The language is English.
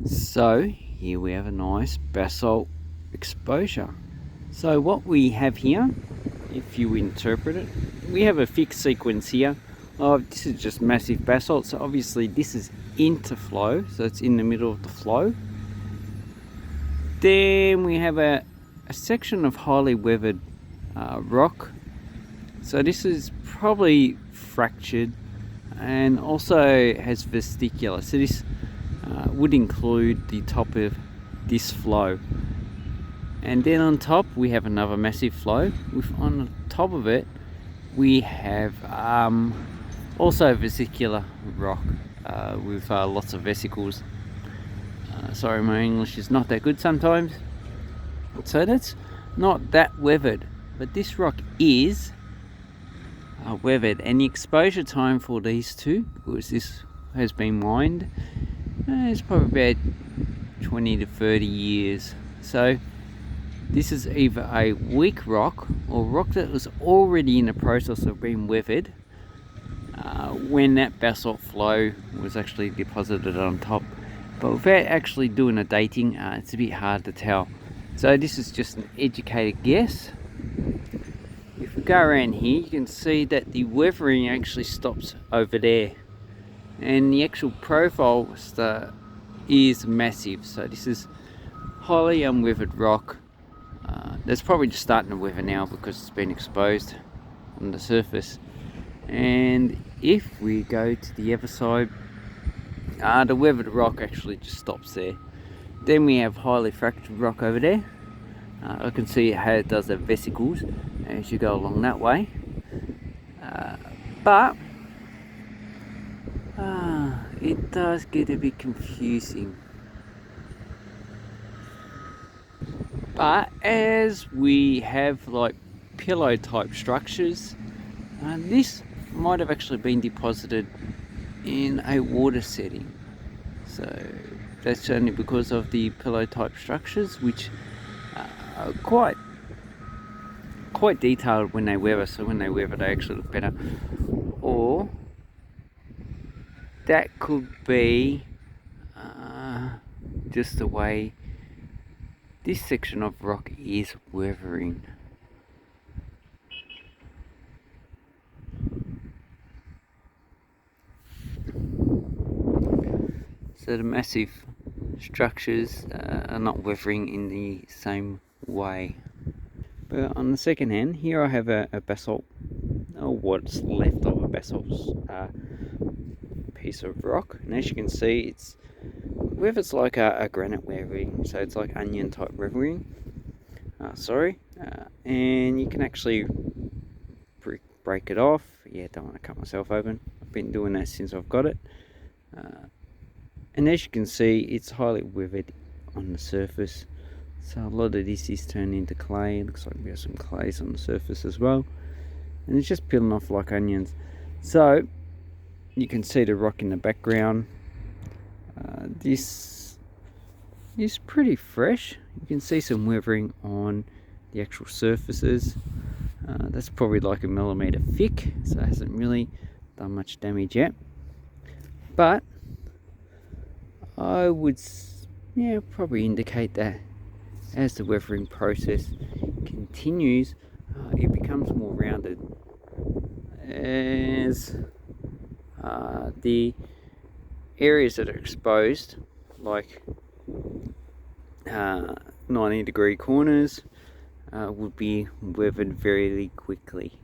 So here we have a nice basalt exposure. So what we have here, if you interpret it, we have a fixed sequence here. This is just massive basalt, so obviously this is interflow, so it's in the middle of the flow. Then we have a section of highly weathered rock. So this is probably fractured and also has vesicular. So this would include the top of this flow. And then on top we have another massive flow. On the top of it we have also vesicular rock with lots of vesicles. Sorry, my English is not that good sometimes. So that's not that weathered, but this rock is weathered, and the exposure time for these two, because this has been mined, it's probably about 20 to 30 years. So this is either a weak rock or rock that was already in the process of being weathered when that basalt flow was actually deposited on top. But without actually doing a dating, it's a bit hard to tell. So this is just an educated guess. If we go around here, you can see that the weathering actually stops over there, and the actual profile is massive. So this is highly unweathered rock. That's probably just starting to weather now because it's been exposed on the surface. And if we go to the other side, the weathered rock actually just stops there. Then we have highly fractured rock over there. I can see how it does have vesicles as you go along that way. But it does get a bit confusing. But as we have like pillow type structures, this might have actually been deposited in a water setting. So that's only because of the pillow type structures, which are quite detailed when they weather. So when they weather, they actually look better. Or that could be just the way this section of rock is weathering. So the massive structures are not weathering in the same way. But on the second hand, here I have a basalt, or what's left of a basalt piece of rock. And as you can see, it's like a granite weathering, so it's like onion type weathering. And you can actually break it off. Yeah, don't want to cut myself open. I've been doing that since I've got it. And as you can see, it's highly weathered on the surface. So a lot of this is turned into clay. It looks like we have some clays on the surface as well. And it's just peeling off like onions. So you can see the rock in the background. This is pretty fresh. You can see some weathering on the actual surfaces. That's probably like a millimeter thick, so it hasn't really done much damage yet. But I would probably indicate that as the weathering process continues, it becomes more rounded as the areas that are exposed, like 90-degree corners, would be weathered very quickly.